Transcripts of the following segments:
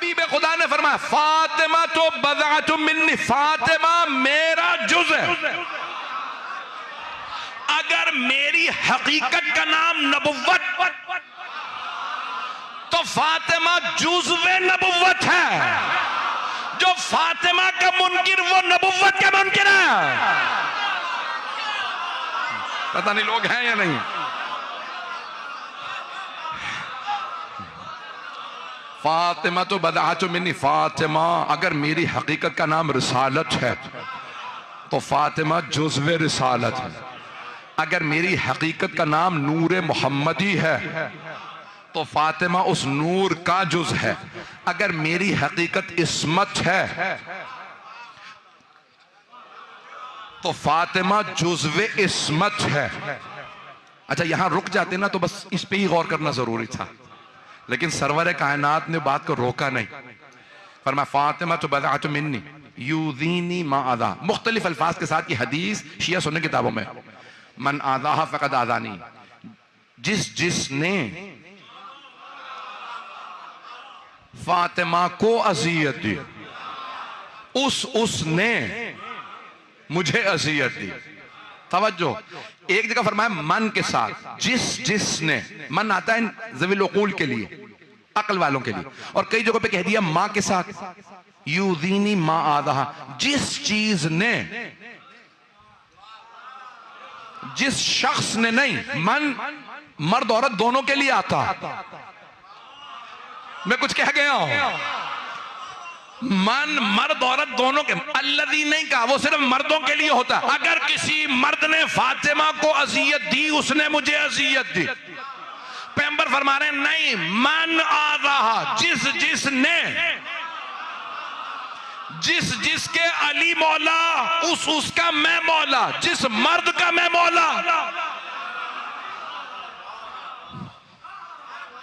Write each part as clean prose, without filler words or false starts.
हबीब खुदा ने फरमाया फातिमा तो बज़अतुम मिन्नी, फातिमा मेरा जुज़ है। अगर मेरी हकीकत का नाम नबुव्वत तो फातिमा जुज़्वे नबुव्वत है। जो फातिमा का मुनकिर वो नबुव्वत का मुनकिर है। पता नहीं लोग हैं या नहीं। फातिमा तो बदअतुम मिन्नी, फातिमा अगर मेरी हकीकत का नाम रिसालत है तो फातिमा जुज़्वे रिसालत है। अगर मेरी हकीकत का नाम नूर मोहम्मदी है तो फातिमा उस नूर का जुज़ है। अगर मेरी हकीकत इस्मत है तो फातिमा जुज़्वे इस्मत है। अच्छा यहां रुक जाते ना तो बस इस पे ही गौर करना जरूरी था, लेकिन सरवर कायनात ने बात को रोका नहीं। फरमाया फातिमा तो बज़अतुम मिन्नी युज़ीनी मा आज़ा। मुख्तलिफ अल्फाज के साथ ये हदीस शिया सुन्नी किताबों में, मन आज़ाहा फ़क़द आज़ानी, जिसने फातिमा को अज़ियत दी उसने मुझे अज़ियत दी। तवज्जो, एक जगह फरमाया मन के साथ, जिसने, मन आता है ज़वील उक़ूल के लिए, अक्ल वालों के लिए, और कई जगहों पे कह दिया मां के साथ, युज़ीनी मा आज़ाहा, जिस चीज ने, जिस शख्स ने नहीं, मन मर्द औरत दोनों के लिए आता। मैं कुछ कह गया हूं, मन मर्द औरत दोनों के, अल्लज़ी नहीं कहा, वो सिर्फ मर्दों के लिए होता। अगर किसी मर्द ने फातिमा को अज़ियत दी उसने मुझे अज़ियत दी। पैगंबर फरमा रहे नहीं, मन आज़ाहा, जिसके अली मौला उसका मैं मौला, जिस मर्द का मैं मौला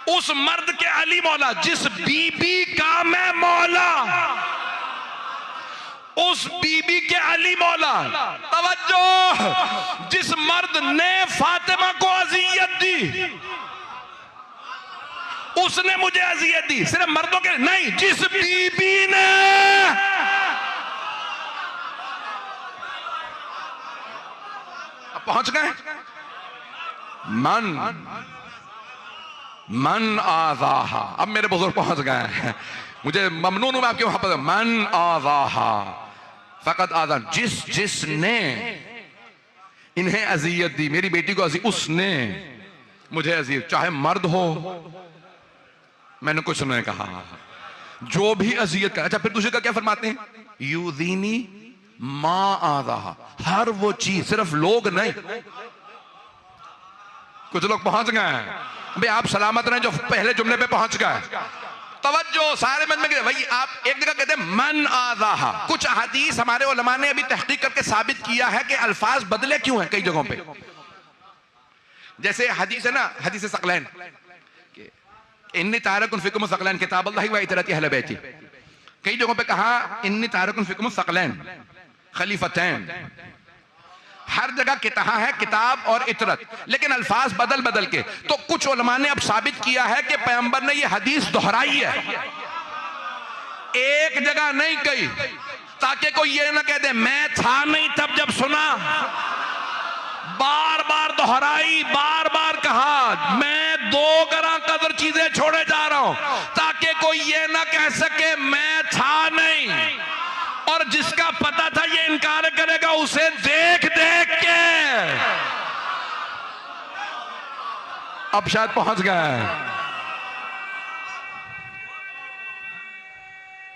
उस मर्द के अली मौला, जिस बीबी का मैं मौला उस बीबी के अली मौला। तवज्जो, जिस मर्द ने फातिमा को अज़ियत दी उसने मुझे अज़ियत दी। सिर्फ मर्दों के नहीं, जिस बीबी ने, अब पहुंच गए, मन आज़ाहा। अब मेरे बुजुर्ग पहुंच गए हैं, मुझे ममनून हूं मैं आपके वहां पर। मन आज़ाहा फ़क़द आज़ान, जिसने इन्हें अज़ियत दी, मेरी बेटी को अज़ियत, उसने मुझे अज़ियत, चाहे मर्द हो, मैंने कुछ नहीं कहा, जो भी अज़ियत का। अच्छा फिर दूसरे का क्या फरमाते हैं, युज़ीनी मा आज़ाहा, हर वो चीज, सिर्फ लोग नहीं। कुछ लोग पहुंच गए हैं भाई, आप सलामत रहें जो पहले जुमले पे पहुंच गए। तवज्जो, सारे मन में गए भाई। आप एक जगह कहते हैं मन आज़ाहा, कुछ हदीस हमारे उलमा ने अभी तहकीक करके साबित किया है कि अल्फाज बदले क्यों हैं कई जगहों पे। जैसे हदीस है ना, हदीस सकलैन, इन्नी तारकुन फिकुम सकलैन किताब अल्लाह व इतरती अहले बैती। कई जगहों पे कहा इन्नी तारकुन फिकुम सकलैन खलीफतैन। हर जगह कहा है किताब और इतरत, लेकिन अल्फाज बदल बदल के। तो कुछ उलमा ने अब साबित किया है कि पैगंबर ने यह हदीस दोहराई है, एक जगह नहीं कही, ताकि कोई ये ना कह दे मैं था नहीं तब जब सुना। बार बार दोहराई, बार बार कहा, मैं 2 गरा कदर चीजें छोड़े जा रहा हूं, ताकि कोई ये ना कह सके मैं था नहीं। और जिसका पता था ये इनकार करेगा, उसे देख देख के अब शायद पहुंच गया है।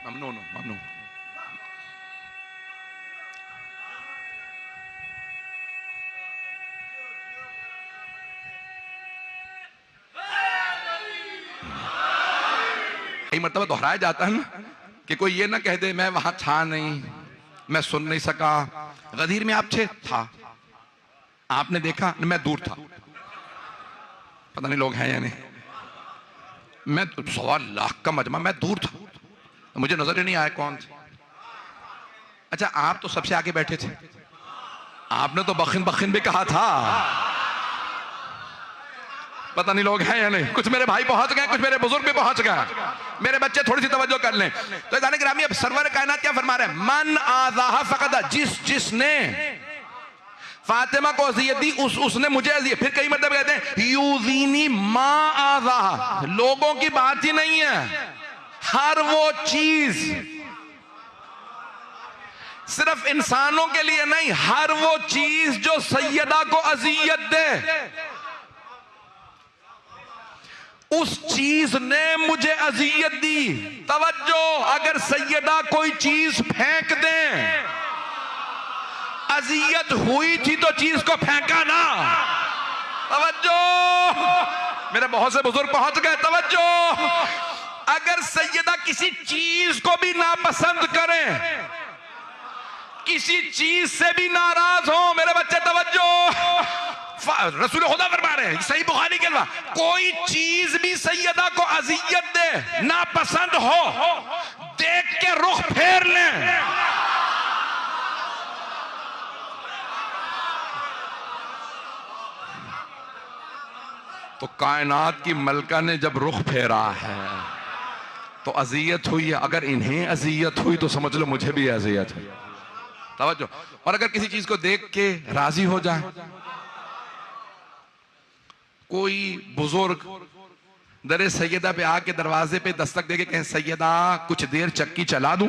ममनून ममनून। कई मरतबा दोहराया जाता है ना कि कोई ये ना कह दे मैं वहां था नहीं, मैं सुन नहीं सका। गदीर में आप थे, था, आपने देखा, मैं दूर था। पता नहीं लोग हैं या नहीं। मैं 1.25 लाख का मजमा, मैं दूर था, मुझे नजर ही नहीं आया कौन थे। अच्छा आप तो सबसे आगे बैठे थे, आपने तो बखिन बखिन भी कहा था। पता नहीं लोग हैं या नहीं। कुछ मेरे भाई पहुंच गए, कुछ मेरे बुजुर्ग भी पहुंच गए, मेरे बच्चे थोड़ी सी तवज्जो कर लें। तो जाने ग्रामी अब सरवर कायनात क्या फरमा रहे हैं, मन आज़ाहा फ़क़दा, जिसने फातिमा को अज़ियत दी उसने मुझे अज़ियत। फिर कई मतलब कहते हैं यूज़ीनी मा आज़ाहा, लोगों की बात ही नहीं है, हर वो चीज, सिर्फ इंसानों के लिए नहीं, हर वो चीज जो सैयदा को अज़ियत दे, उस चीज ने मुझे अज़ियत दी। तवज्जो, अगर सैयदा कोई चीज फेंक दे, अज़ियत हुई थी तो चीज को फेंका ना। तवज्जो, मेरे बहुत से बुजुर्ग पहुंच गए। तवज्जो, अगर सैयदा किसी चीज को भी नापसंद करें, किसी चीज से भी नाराज हो, मेरे बच्चे तवज्जो, रसूल खुदा फरमा रहे हैं, सही बुखारी के अल्फाज, कोई चीज भी सैयदा को अज़ियत दे, नापसंद हो, देख के रुख फेर लें। तो कायनात की मलका ने जब रुख फेरा है तो अज़ियत हुई है। अगर इन्हें अज़ियत हुई तो समझ लो मुझे भी अज़ियत हुई। तवज्जो, और अगर किसी चीज को देख के राजी हो जाए, कोई बुजुर्ग दरे सैयदा पे आके दरवाजे पे दस्तक देके कहें सैयदा कुछ देर चक्की चला दूं।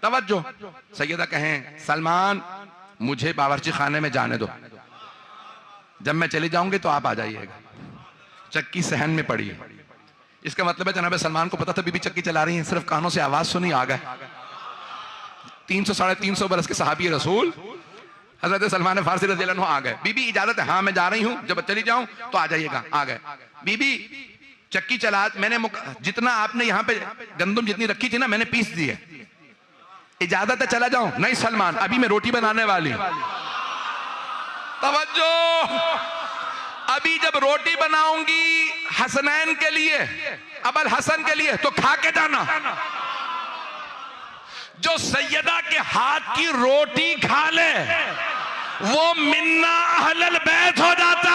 तवज्जो, सैयदा कहें सलमान मुझे बावर्ची खाने में जाने दो, जब मैं चली जाऊंगी तो आप आ जाइएगा, चक्की सहन में पड़ी है। इसका मतलब है जनाब सलमान को पता था बीबी चक्की चला रही है, सिर्फ कानों से आवाज सुनी आ गए। 300 साढ़े 300 बरस के सहाबी रसूल हजरत सलमान फारसी रज़ी अल्लाह अन्हु आ गए। बीबी इजाजत है? हाँ मैं जा रही हूं, जब चली जाऊं तो आ जाइएगा। आ गए। बीबी चक्की चला, मैंने जितना आपने यहाँ पे गंदम जितनी रखी थी ना मैंने पीस दी है, इजाजत है चला जाऊं? नहीं सलमान, अभी मैं रोटी बनाने वाली। तवज्जो, अभी जब रोटी बनाऊंगी हसनैन के लिए, अबल हसन के लिए, तो खा के जाना। जो सैयदा के हाथ की रोटी खा ले वो मिन्ना अहलल बैत हो जाता।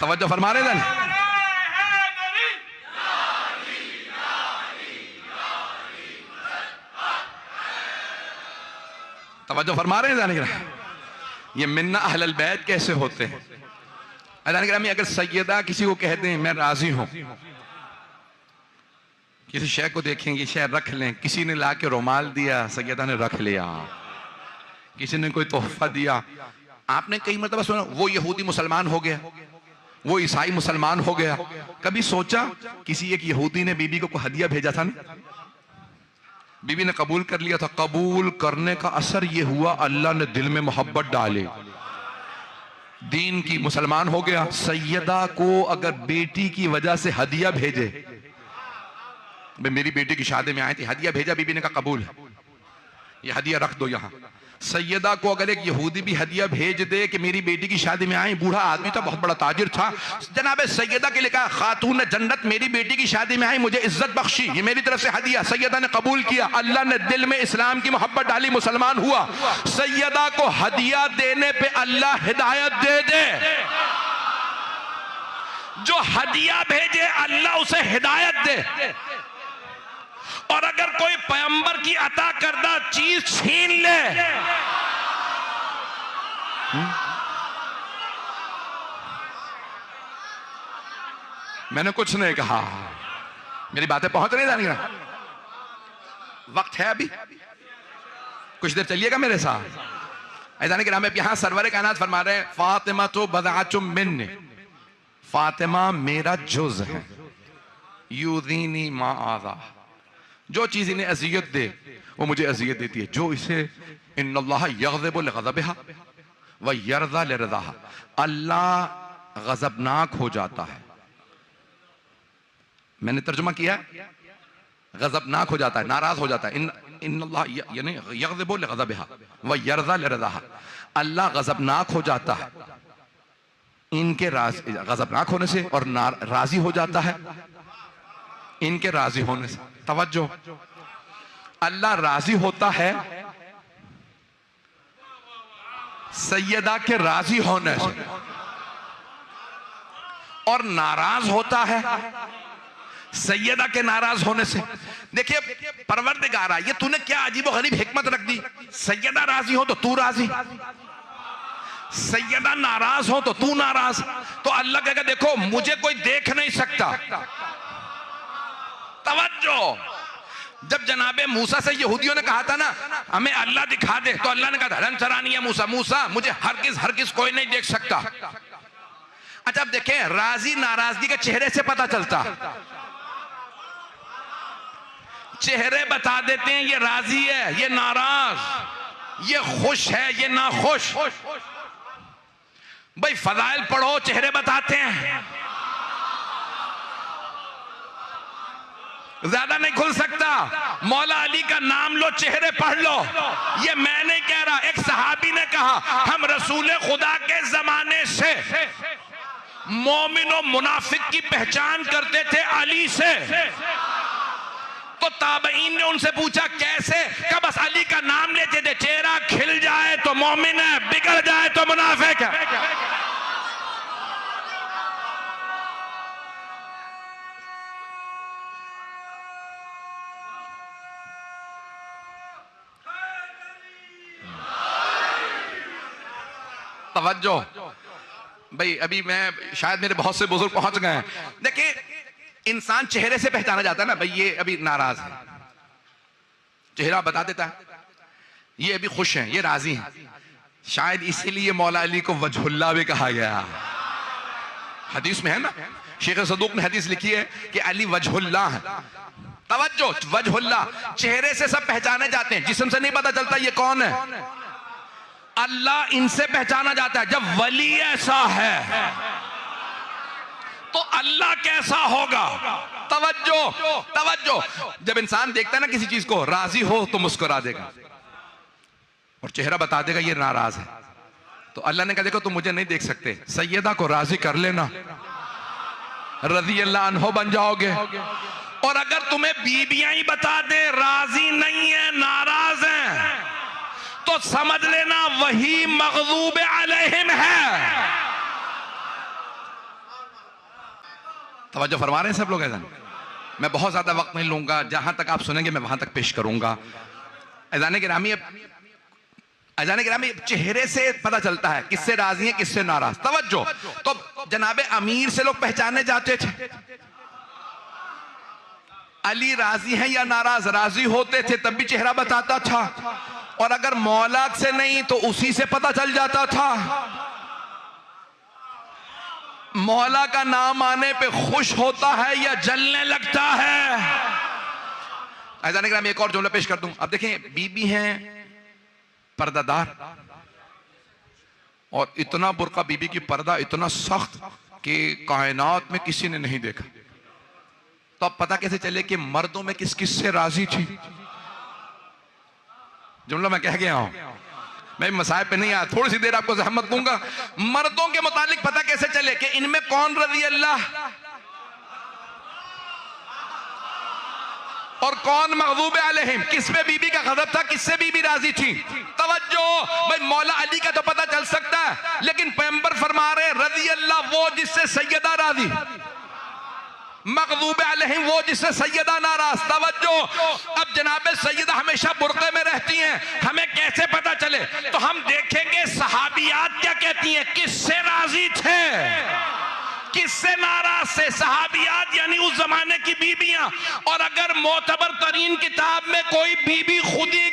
तवज्जो फरमा रहे हैं? तवज्जो फरमा रहे हैं? ये मिन्ना अहलल बैत कैसे होते हैं? अगर सैयदा किसी को कह दें मैं राजी हूं, किसी शय को देखेंगे शय रख लें, किसी ने ला के रुमाल दिया सैयदा ने रख लिया, किसी ने कोई तोहफा दिया, आपने कई मरतबा सुना वो यहूदी मुसलमान हो गया, वो ईसाई मुसलमान हो गया। कभी सोचा किसी एक यहूदी ने बीबी को हदिया भेजा था ना, बीबी ने कबूल कर लिया था, कबूल करने का असर यह हुआ अल्लाह ने दिल में मोहब्बत डाली, दीन की, मुसलमान हो गया। सैयदा को अगर बेटी की वजह से हदिया भेजे, मेरी बेटी की शादी में आए थे हदिया भेजा, बीबी ने कहा कबूल है, ये हदिया रख दो यहाँ। सैयदा को अगर एक यहूदी भी हदिया भेज दे कि मेरी बेटी की शादी में आई, बूढ़ा आदमी था, बहुत बड़ा ताजिर था, जनाब सैयदा के लिए कहा खातून जन्नत मेरी बेटी की शादी में आई, मुझे इज्जत बख्शी, ये मेरी तरफ से हदिया। सैयदा ने कबूल किया, अल्लाह ने दिल में इस्लाम की मोहब्बत डाली, मुसलमान हुआ। सैयदा को हदिया देने पे अल्लाह हिदायत दे दे, जो हदिया भेजे अल्लाह उसे हिदायत दे। और अगर कोई पैगंबर की अता करदा चीज छीन ले, मैंने कुछ नहीं कहा, मेरी बातें पहुंच नहीं जानी, वक्त है अभी, कुछ देर चलिएगा मेरे साथ। ऐसा कि नाम यहां सरवर कायनात फरमा रहे हैं फातिमा तो बदाचुम मिन्नी, फातिमा मेरा जुज है, यूदीनी मा आज़ा, जो चीज इन्हें अजियत दे वो मुझे अजियत देती है, जो इसे इन्नल्लाह यग़ज़िबु लिग़ज़बिहा व यरज़ा लिरज़ाहा, अल्लाह गजबनाक हो जाता है, मैंने तर्जुमा किया गजबनाक हो जाता है, नाराज हो जाता है। इन्नल्लाह यानी यग़ज़िबु लिग़ज़बिहा व यरज़ा लिरज़ाहा, अल्लाह गजबनाक हो जाता है इनके गजबनाक होने से और राजी हो जाता है इनके राजी होने से। तवज्जो, अल्लाह राजी होता है सैयदा के राजी होने से और नाराज होता है सैयदा के नाराज होने से। देखिए परवरदिगारा, ये तूने क्या अजीब गरीब हिकमत रख दी। सैयदा राजी हो तो तू राजी, सैयदा नाराज हो तो तू नाराज। तो अल्लाह कहेगा देखो मुझे कोई देख नहीं सकता। तवज्जो, जब जनाबे मूसा से यहूदियों ने कहा था ना हमें अल्लाह दिखा दे, तो अल्लाह ने कहा धरम चरानी है मूसा, मूसा मुझे हरगिज कोई नहीं देख सकता। अच्छा अब देखें, राजी नाराजगी के चेहरे से पता चलता। चेहरे बता देते हैं ये राजी है, ये नाराज, ये खुश है, ये नाखुश। भाई फजाइल पढ़ो, चेहरे बताते हैं। ज्यादा नहीं खुल सकता। मौला अली का नाम लो, चेहरे पढ़ लो। ये मैं नहीं कह रहा, एक सहाबी ने कहा हम रसूल खुदा के जमाने से मोमिन और मुनाफिक की पहचान करते थे अली से। तो ताबईन ने उनसे पूछा कैसे? कब बस अली का नाम लेते थे, चेहरा खिल जाए तो मोमिन है, बिगड़ जाए तो मुनाफिक है। तवज्जो भाई, अभी मैं शायद मेरे बहुत से बुजुर्ग पहुंच गए हैं। देखिए इंसान चेहरे से पहचाना जाता है ना, भाई ये अभी नाराज है, चेहरा बता देता है। ये अभी खुश हैं, ये राजी हैं। शायद इसीलिए मौला अली को वजहुल्लाह भी कहा गया। हदीस में है ना, शेख सदूक ने हदीस लिखी है कि अली वजहुल्लाह है। तवज्जो, वजहुल्लाह, चेहरे से सब पहचाने जाते हैं, जिस्म से नहीं पता चलता ये कौन है। अल्लाह इनसे पहचाना जाता है। जब वली ऐसा है तो अल्लाह कैसा होगा। तवज्जो तवज्जो, जब इंसान देखता है ना किसी चीज को, राजी हो तो मुस्कुरा देगा और चेहरा बता देगा ये नाराज है। तो अल्लाह ने कहा देखो तुम मुझे नहीं देख सकते, सैयदा को राजी कर लेना, रज़ी अल्लाह अन्हो बन जाओगे। और अगर तुम्हें बीबियां ही बता दे राजी नहीं है, नाराज है, तो समझ लेना वही मग़ज़ूब अलैहिम है। तवज्जो फरमा रहे हैं सब लोग। ऐसा मैं बहुत ज्यादा वक्त नहीं लूंगा, जहां तक आप सुनेंगे मैं वहां तक पेश करूंगा। अज़ान गिरामी, अज़ान गिरामी, चेहरे से पता चलता है किससे राजी है किससे नाराज। तवज्जो, तो जनाबे अमीर से लोग पहचाने जाते थे, अली राजी है या नाराज। राजी होते थे तब भी चेहरा बताता था, और अगर मौला से नहीं तो उसी से पता चल जाता था। मौला का नाम आने पे खुश होता है या जलने लगता है। ऐसा नहीं, मैं एक और जुमला पेश कर दूं। अब देखें, बीबी हैं पर्दादार, और इतना बुर्का बीबी की पर्दा इतना सख्त कि कायनात में किसी ने नहीं देखा। तो अब पता कैसे चले कि मर्दों में किस किस से राजी थी। जुमला मैं कह गया हूं, मैं मसाइब पे नहीं आया, थोड़ी सी देर आपको ज़हमत दूंगा। मर्दों के मुतालिक पता कैसे चले कि इनमें कौन रज़ी अल्लाह और कौन मग़ज़ूब अलैहिम, किस पे बीबी का गज़ब था, किससे बीबी राजी थी। तवज्जो भाई, मौला अली का तो पता चल सकता है, लेकिन पैगंबर फरमा रहे रज़ी अल्लाह वो जिससे सैयदा राजी, मग़ज़ूब अलैहिम वो जिससे सैयदा नाराज। तवज्जो, अब जनाबे सैयदा हमेशा बुर्क़े में रहती हैं, हमें कैसे पता चले? तो हम देखेंगे सहाबियात क्या कहती हैं, किससे राजी थे किससे नाराज से। सहाबियात यानी उस जमाने की बीबियां। और अगर मोतबर तरीन किताब में कोई बीबी खुदी